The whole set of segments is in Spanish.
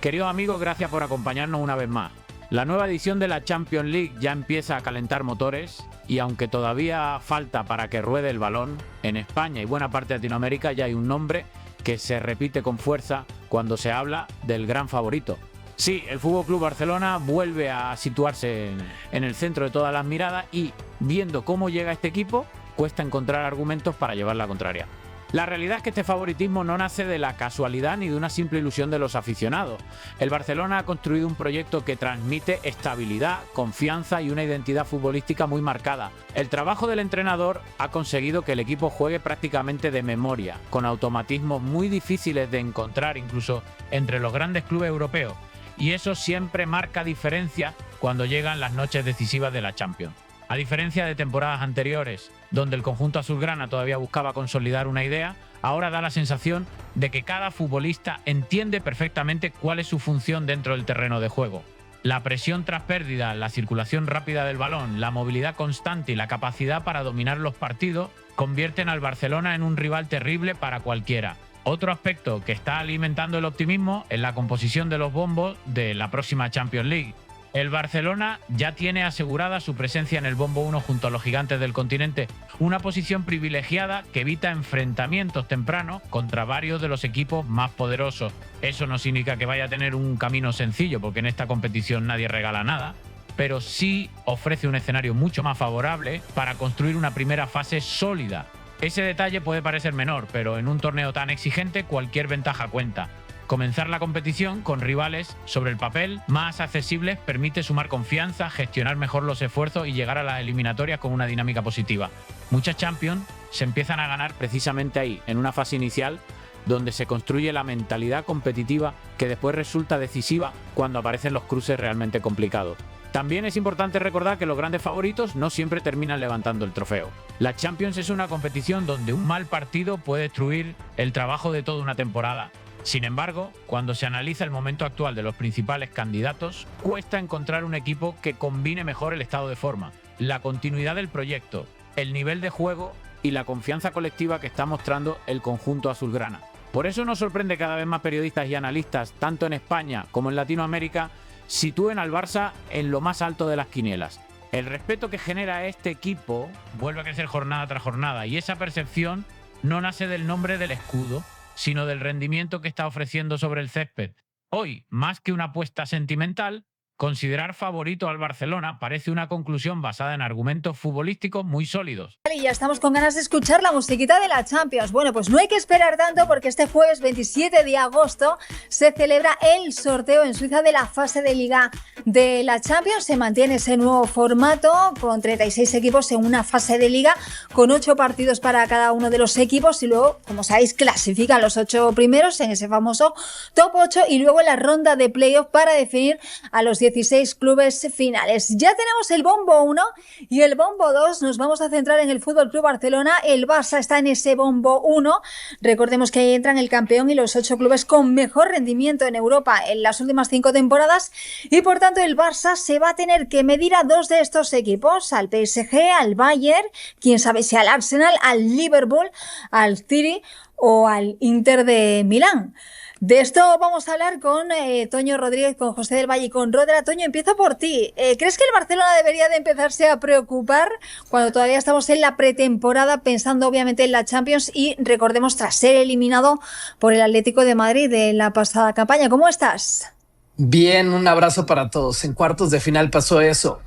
Queridos amigos, gracias por acompañarnos una vez más. La nueva edición de la Champions League ya empieza a calentar motores y aunque todavía falta para que ruede el balón, en España y buena parte de Latinoamérica ya hay un nombre que se repite con fuerza cuando se habla del gran favorito. Sí, el FC Barcelona vuelve a situarse en el centro de todas las miradas y, viendo cómo llega este equipo, cuesta encontrar argumentos para llevar la contraria. La realidad es que este favoritismo no nace de la casualidad ni de una simple ilusión de los aficionados. El Barcelona ha construido un proyecto que transmite estabilidad, confianza y una identidad futbolística muy marcada. El trabajo del entrenador ha conseguido que el equipo juegue prácticamente de memoria, con automatismos muy difíciles de encontrar incluso entre los grandes clubes europeos. Y eso siempre marca diferencia cuando llegan las noches decisivas de la Champions. A diferencia de temporadas anteriores, donde el conjunto azulgrana todavía buscaba consolidar una idea, ahora da la sensación de que cada futbolista entiende perfectamente cuál es su función dentro del terreno de juego. La presión tras pérdida, la circulación rápida del balón, la movilidad constante y la capacidad para dominar los partidos convierten al Barcelona en un rival terrible para cualquiera. Otro aspecto que está alimentando el optimismo es la composición de los bombos de la próxima Champions League. El Barcelona ya tiene asegurada su presencia en el bombo 1 junto a los gigantes del continente, una posición privilegiada que evita enfrentamientos tempranos contra varios de los equipos más poderosos. Eso no significa que vaya a tener un camino sencillo, porque en esta competición nadie regala nada, pero sí ofrece un escenario mucho más favorable para construir una primera fase sólida. Ese detalle puede parecer menor, pero en un torneo tan exigente cualquier ventaja cuenta. Comenzar la competición con rivales sobre el papel más accesibles permite sumar confianza, gestionar mejor los esfuerzos y llegar a las eliminatorias con una dinámica positiva. Muchas Champions se empiezan a ganar precisamente ahí, en una fase inicial donde se construye la mentalidad competitiva que después resulta decisiva cuando aparecen los cruces realmente complicados. También es importante recordar que los grandes favoritos no siempre terminan levantando el trofeo. La Champions es una competición donde un mal partido puede destruir el trabajo de toda una temporada. Sin embargo, cuando se analiza el momento actual de los principales candidatos, cuesta encontrar un equipo que combine mejor el estado de forma, la continuidad del proyecto, el nivel de juego y la confianza colectiva que está mostrando el conjunto azulgrana. Por eso nos sorprende cada vez más periodistas y analistas, tanto en España como en Latinoamérica, sitúen al Barça en lo más alto de las quinielas. El respeto que genera este equipo vuelve a crecer jornada tras jornada y esa percepción no nace del nombre del escudo, sino del rendimiento que está ofreciendo sobre el césped. Hoy, más que una apuesta sentimental, considerar favorito al Barcelona parece una conclusión basada en argumentos futbolísticos muy sólidos. Y ya estamos con ganas de escuchar la musiquita de la Champions. Bueno, pues no hay que esperar tanto porque este jueves 27 de agosto se celebra el sorteo en Suiza de la fase de Liga de la Champions. Se mantiene ese nuevo formato con 36 equipos en una fase de Liga con 8 partidos para cada uno de los equipos y luego, como sabéis, clasifican los 8 primeros en ese famoso top 8 y luego la ronda de playoff para definir a los 16 clubes finales. Ya tenemos el bombo 1 y el bombo 2. Nos vamos a centrar en el FC Barcelona. El Barça está en ese bombo 1. Recordemos que ahí entran el campeón y los 8 clubes con mejor rendimiento en Europa en las últimas 5 temporadas y por tanto el Barça se va a tener que medir a 2 de estos equipos, al PSG, al Bayern, quién sabe si al Arsenal, al Liverpool, al City o al Inter de Milán. De esto vamos a hablar con Toño Rodríguez, con José del Valle y con Rodra. Toño, empiezo por ti. ¿Crees que el Barcelona debería de empezarse a preocupar cuando todavía estamos en la pretemporada, pensando obviamente en la Champions y recordemos tras ser eliminado por el Atlético de Madrid en la pasada campaña? ¿Cómo estás? Bien, un abrazo para todos. En cuartos de final pasó eso.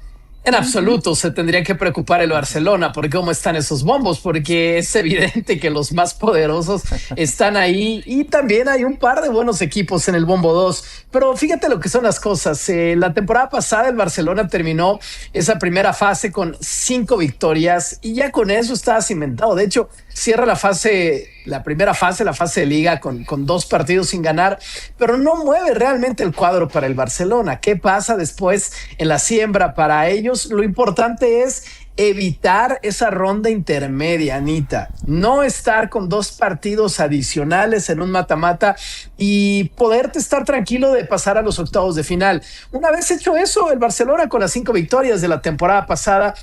En absoluto se tendría que preocupar el Barcelona por cómo están esos bombos, porque es evidente que los más poderosos están ahí y también hay un par de buenos equipos en el bombo 2. Pero fíjate lo que son las cosas. La temporada pasada el Barcelona terminó esa primera fase con 5 victorias y ya con eso estaba cimentado. De hecho, cierra la primera fase, la fase de liga con 2 partidos sin ganar, pero no mueve realmente el cuadro para el Barcelona. ¿Qué pasa después en la siembra para ellos? Lo importante es evitar esa ronda intermedia, Anita. No estar con 2 partidos adicionales en un mata-mata y poderte estar tranquilo de pasar a los octavos de final. Una vez hecho eso, el Barcelona con las 5 victorias de la temporada pasada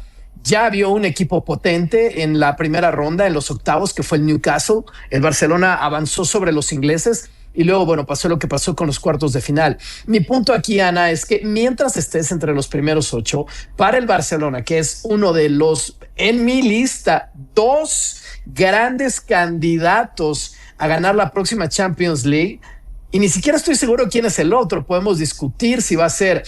ya vio un equipo potente en la primera ronda, en los octavos, que fue el Newcastle. El Barcelona avanzó sobre los ingleses y luego, bueno, pasó lo que pasó con los cuartos de final. Mi punto aquí, Ana, es que mientras estés entre los primeros 8, para el Barcelona, que es uno de los, en mi lista, 2 grandes candidatos a ganar la próxima Champions League, y ni siquiera estoy seguro quién es el otro. Podemos discutir si va a ser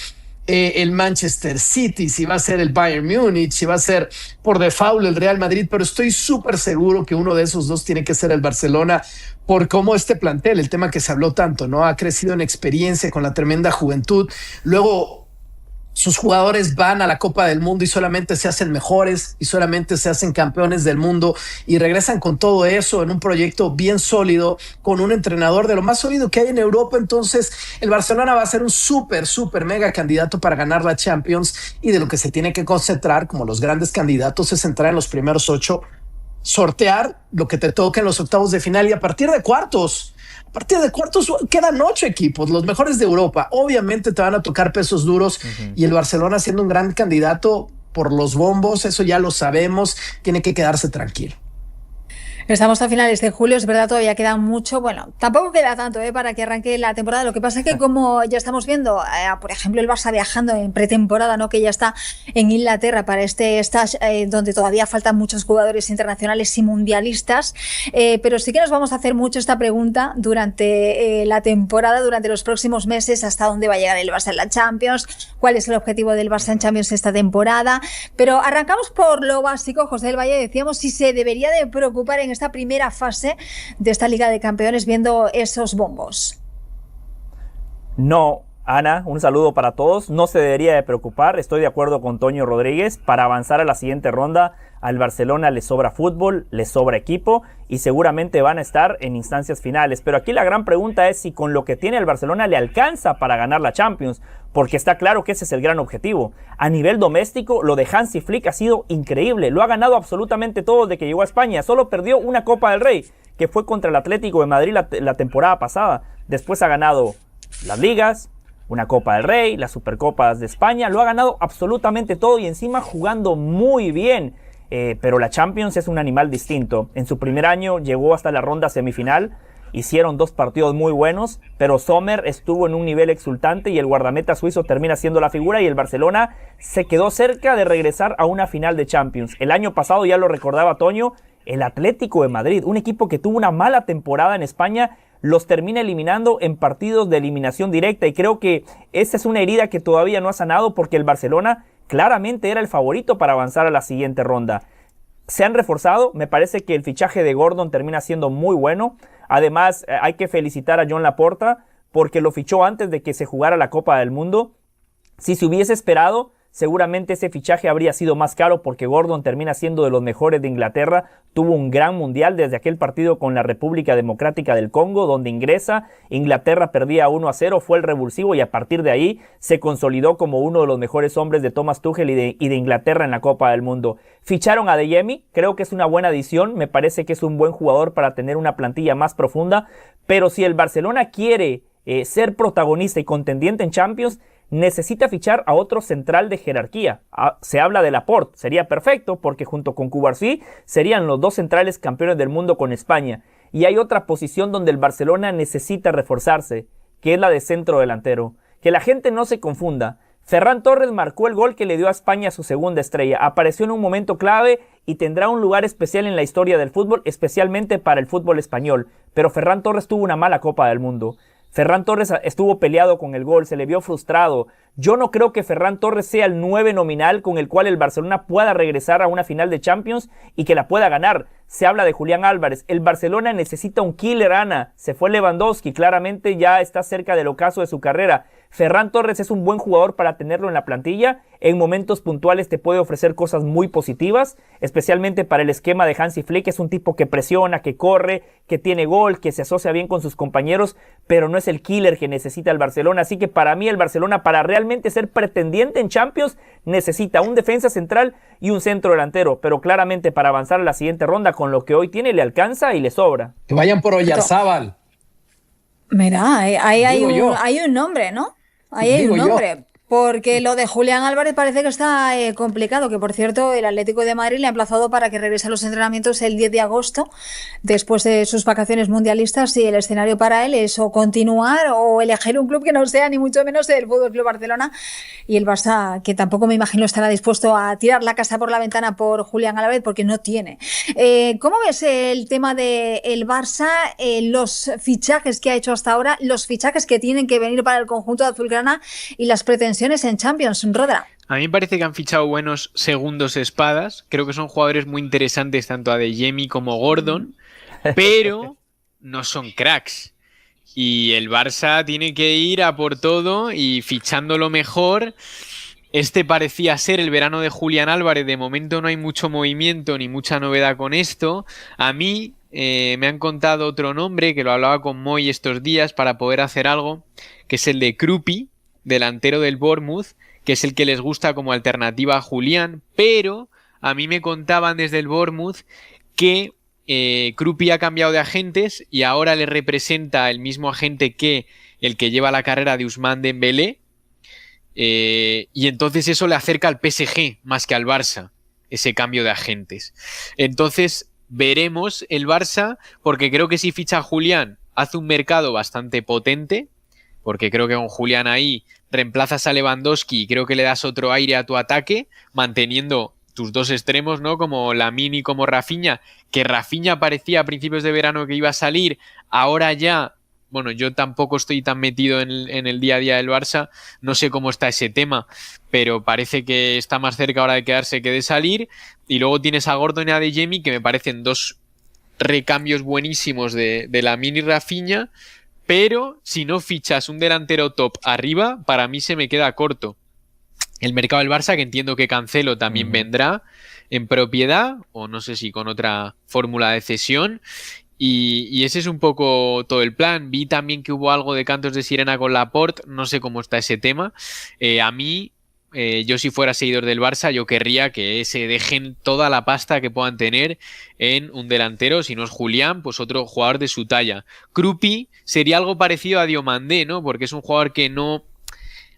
el Manchester City, si va a ser el Bayern Múnich, si va a ser por default el Real Madrid, pero estoy súper seguro que uno de esos 2 tiene que ser el Barcelona, por cómo este plantel, el tema que se habló tanto, ¿no? Ha crecido en experiencia con la tremenda juventud. Luego sus jugadores van a la Copa del Mundo y solamente se hacen mejores y solamente se hacen campeones del mundo y regresan con todo eso en un proyecto bien sólido, con un entrenador de lo más sólido que hay en Europa. Entonces el Barcelona va a ser un súper mega candidato para ganar la Champions, y de lo que se tiene que concentrar como los grandes candidatos es entrar en los primeros 8, sortear lo que te toca en los octavos de final, y a partir de cuartos quedan 8 equipos, los mejores de Europa. Obviamente te van a tocar pesos duros, y el Barcelona, siendo un gran candidato por los bombos, eso ya lo sabemos, tiene que quedarse tranquilo. Estamos a finales de julio, es verdad, todavía queda mucho. Bueno, tampoco queda tanto para que arranque la temporada. Lo que pasa es que, como ya estamos viendo, por ejemplo, el Barça viajando en pretemporada, ¿no? Que ya está en Inglaterra para este stage, donde todavía faltan muchos jugadores internacionales y mundialistas. Pero sí que nos vamos a hacer mucho esta pregunta durante la temporada, durante los próximos meses, hasta dónde va a llegar el Barça en la Champions, cuál es el objetivo del Barça en Champions esta temporada. Pero arrancamos por lo básico. José del Valle, decíamos si se debería de preocupar en esta primera fase de esta Liga de Campeones viendo esos bombos. No, Ana, un saludo para todos. No se debería de preocupar. Estoy de acuerdo con Toño Rodríguez. Para avanzar a la siguiente ronda, al Barcelona le sobra fútbol, le sobra equipo y seguramente van a estar en instancias finales. Pero aquí la gran pregunta es si con lo que tiene el Barcelona le alcanza para ganar la Champions, porque está claro que ese es el gran objetivo. A nivel doméstico, lo de Hansi Flick ha sido increíble. Lo ha ganado absolutamente todo desde que llegó a España. Solo perdió una Copa del Rey, que fue contra el Atlético de Madrid la temporada pasada. Después ha ganado las ligas, una Copa del Rey, las Supercopas de España. Lo ha ganado absolutamente todo y encima jugando muy bien. Pero la Champions es un animal distinto. En su primer año llegó hasta la ronda semifinal. Hicieron 2 partidos muy buenos, pero Sommer estuvo en un nivel exultante y el guardameta suizo termina siendo la figura, y el Barcelona se quedó cerca de regresar a una final de Champions. El año pasado, ya lo recordaba Toño, el Atlético de Madrid, un equipo que tuvo una mala temporada en España, los termina eliminando en partidos de eliminación directa, y creo que esa es una herida que todavía no ha sanado, porque el Barcelona claramente era el favorito para avanzar a la siguiente ronda. Se han reforzado, me parece que el fichaje de Gordon termina siendo muy bueno. Además, hay que felicitar a Joan Laporta porque lo fichó antes de que se jugara la Copa del Mundo. Si se hubiese esperado, seguramente ese fichaje habría sido más caro, porque Gordon termina siendo de los mejores de Inglaterra. Tuvo un gran mundial desde aquel partido con la República Democrática del Congo, donde ingresa, Inglaterra perdía 1-0, fue el revulsivo, y a partir de ahí se consolidó como uno de los mejores hombres de Thomas Tuchel y de Inglaterra en la Copa del Mundo. Ficharon a Adeyemi, creo que es una buena adición, me parece que es un buen jugador para tener una plantilla más profunda, pero si el Barcelona quiere ser protagonista y contendiente en Champions, necesita fichar a otro central de jerarquía. Se habla de Laporte, sería perfecto porque junto con Cubarsí serían los 2 centrales campeones del mundo con España. Y hay otra posición donde el Barcelona necesita reforzarse, que es la de centro delantero. Que la gente no se confunda. Ferran Torres marcó el gol que le dio a España su segunda estrella. Apareció en un momento clave y tendrá un lugar especial en la historia del fútbol, especialmente para el fútbol español. Pero Ferran Torres tuvo una mala Copa del Mundo. Ferran Torres estuvo peleado con el gol, se le vio frustrado. Yo no creo que Ferran Torres sea el 9 nominal con el cual el Barcelona pueda regresar a una final de Champions y que la pueda ganar. Se habla de Julián Álvarez. El Barcelona necesita un killer, Ana. Se fue Lewandowski, claramente ya está cerca del ocaso de su carrera. Ferran Torres es un buen jugador para tenerlo en la plantilla. En momentos puntuales te puede ofrecer cosas muy positivas, especialmente para el esquema de Hansi Flick. Es un tipo que presiona, que corre, que tiene gol, que se asocia bien con sus compañeros, pero no es el killer que necesita el Barcelona. Así que para mí el Barcelona, para realmente ser pretendiente en Champions, necesita un defensa central y un centro delantero, pero claramente para avanzar a la siguiente ronda con lo que hoy tiene le alcanza y le sobra. Que vayan por Oyarzábal. Mira, hay un nombre, ¿no? Ahí hay un nombre. porque lo de Julián Álvarez parece que está complicado, que por cierto el Atlético de Madrid le ha emplazado para que regrese a los entrenamientos el 10 de agosto, después de sus vacaciones mundialistas, y el escenario para él es o continuar o elegir un club que no sea ni mucho menos el Fútbol Club Barcelona, y el Barça, que tampoco me imagino estará dispuesto a tirar la casa por la ventana por Julián Álvarez, porque no tiene. ¿Cómo ves el tema del Barça, los fichajes que ha hecho hasta ahora, los fichajes que tienen que venir para el conjunto de azulgrana y las pretensiones en Champions, Rodra? A mí me parece que han fichado buenos segundos espadas. Creo que son jugadores muy interesantes, tanto Adeyemi como Gordon, pero no son cracks. Y el Barça tiene que ir a por todo y fichando lo mejor. Este parecía ser el verano de Julián Álvarez. De momento no hay mucho movimiento ni mucha novedad con esto. A mí me han contado otro nombre, que lo hablaba con Moy estos días para poder hacer algo, que es el de Kruppi, delantero del Bournemouth, que es el que les gusta como alternativa a Julián, pero a mí me contaban desde el Bournemouth que Kruppi ha cambiado de agentes y ahora le representa el mismo agente que el que lleva la carrera de Ousmane Dembélé, y entonces eso le acerca al PSG más que al Barça, ese cambio de agentes. Entonces veremos el Barça, porque creo que si ficha a Julián hace un mercado bastante potente, porque creo que con Julián ahí reemplazas a Lewandowski y creo que le das otro aire a tu ataque, manteniendo tus dos extremos, ¿no? Como Lamine y como Rafinha, que Rafinha parecía a principios de verano que iba a salir, ahora ya, bueno, yo tampoco estoy tan metido en el día a día del Barça, no sé cómo está ese tema, pero parece que está más cerca ahora de quedarse que de salir, y luego tienes a Gordon y a Adeyemi, que me parecen dos recambios buenísimos de Lamine y Rafinha, pero si no fichas un delantero top arriba, para mí se me queda corto. El mercado del Barça, que entiendo que Cancelo también vendrá en propiedad, o no sé si con otra fórmula de cesión, y ese es un poco todo el plan. Vi también que hubo algo de cantos de sirena con Laporte, no sé cómo está ese tema. A mí, yo si fuera seguidor del Barça, yo querría que se dejen toda la pasta que puedan tener en un delantero. Si no es Julián, pues otro jugador de su talla. Kruppi sería algo parecido a Diomandé, ¿no? Porque es un jugador que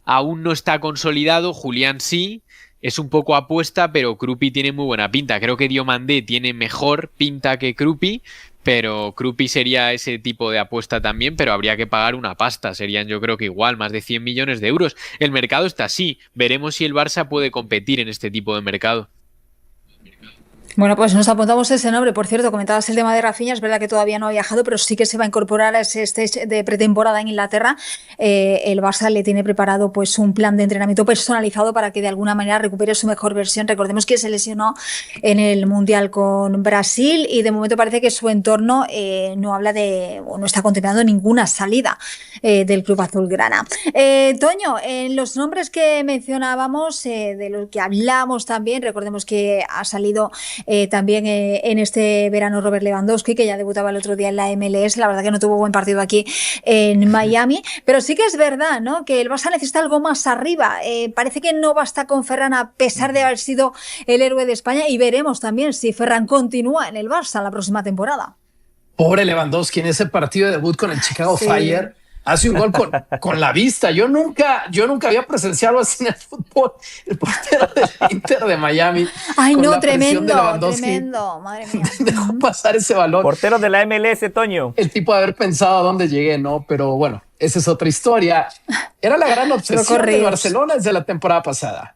aún no está consolidado. Julián sí, es un poco apuesta, pero Kruppi tiene muy buena pinta. Creo que Diomandé tiene mejor pinta que Kruppi, pero Kruppi sería ese tipo de apuesta también, pero habría que pagar una pasta. Serían, yo creo que igual, más de 100 millones de euros. El mercado está así. Veremos si el Barça puede competir en este tipo de mercado. Bueno, pues nos apuntamos ese nombre. Por cierto, comentabas el tema de Rafinha, es verdad que todavía no ha viajado, pero sí que se va a incorporar a ese stage de pretemporada en Inglaterra. El Barça le tiene preparado pues un plan de entrenamiento personalizado para que de alguna manera recupere su mejor versión. Recordemos que se lesionó en el Mundial con Brasil y de momento parece que su entorno no habla o no está contemplando ninguna salida del club azulgrana. Toño, en los nombres que mencionábamos, de los que hablamos también, recordemos que ha salido también en este verano Robert Lewandowski, que ya debutaba el otro día en la MLS. La verdad que no tuvo buen partido aquí en Miami, pero sí que es verdad, ¿no?, que el Barça necesita algo más arriba. Parece que no basta con Ferran, a pesar de haber sido el héroe de España, y veremos también si Ferran continúa en el Barça la próxima temporada. Pobre Lewandowski en ese partido de debut con el Chicago Fire. Hace un gol con la vista. Yo nunca había presenciado así en el fútbol. El portero del Inter de Miami. Ay, no, tremendo, madre mía. Dejó pasar ese balón. Portero de la MLS, Toño. El tipo de haber pensado a dónde llegué, ¿no? Pero bueno, esa es otra historia. Era la gran obsesión de Barcelona desde la temporada pasada.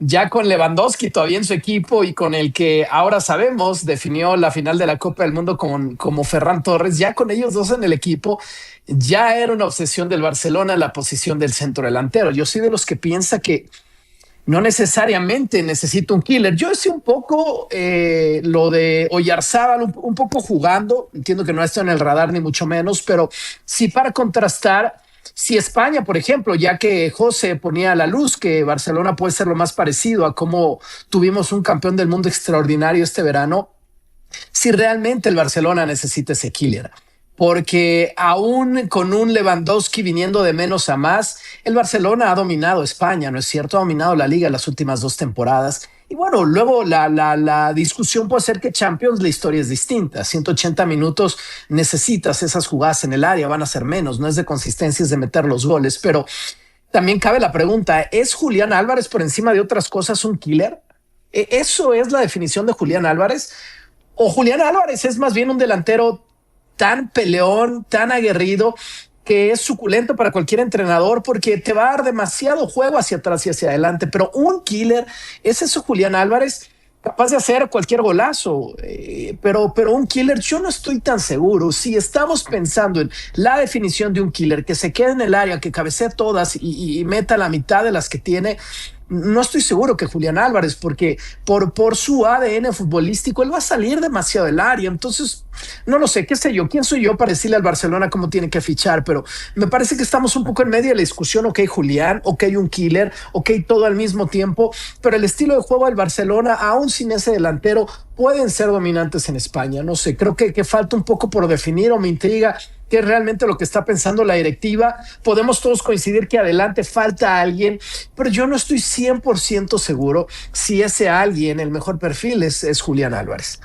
Ya con Lewandowski todavía en su equipo y con el que ahora sabemos definió la final de la Copa del Mundo como Ferran Torres, ya con ellos dos en el equipo, ya era una obsesión del Barcelona la posición del centro delantero. Yo soy de los que piensa que no necesariamente necesito un killer. Yo sé un poco lo de Oyarzábal, un poco jugando. Entiendo que no está en el radar ni mucho menos, pero sí para contrastar. Si España, por ejemplo, ya que José ponía a la luz que Barcelona puede ser lo más parecido a cómo tuvimos un campeón del mundo extraordinario este verano, si realmente el Barcelona necesita ese killer. Porque aún con un Lewandowski viniendo de menos a más, el Barcelona ha dominado España, ¿no es cierto? Ha dominado la Liga las últimas 2 temporadas. Y bueno, luego la discusión puede ser que Champions la historia es distinta. 180 minutos necesitas esas jugadas en el área, van a ser menos, no es de consistencia, es de meter los goles. Pero también cabe la pregunta, ¿es Julián Álvarez por encima de otras cosas un killer? ¿Eso es la definición de Julián Álvarez? ¿O Julián Álvarez es más bien un delantero tan peleón, tan aguerrido, que es suculento para cualquier entrenador porque te va a dar demasiado juego hacia atrás y hacia adelante? Pero un killer, ¿es eso Julián Álvarez? Capaz de hacer cualquier golazo, pero un killer yo no estoy tan seguro. Si estamos pensando en la definición de un killer que se quede en el área, que cabecee todas y meta la mitad de las que tiene, no estoy seguro que Julián Álvarez, porque por su ADN futbolístico él va a salir demasiado del área. Entonces no lo sé, qué sé yo, quién soy yo para decirle al Barcelona cómo tiene que fichar, pero me parece que estamos un poco en medio de la discusión. Ok, Julián, ok, un killer, ok, todo al mismo tiempo, pero el estilo de juego del Barcelona, aún sin ese delantero, pueden ser dominantes en España. No sé, creo que falta un poco por definir, o me intriga qué es realmente lo que está pensando la directiva. Podemos todos coincidir que adelante falta alguien, pero yo no estoy 100% seguro si ese alguien, el mejor perfil, es Julián Álvarez.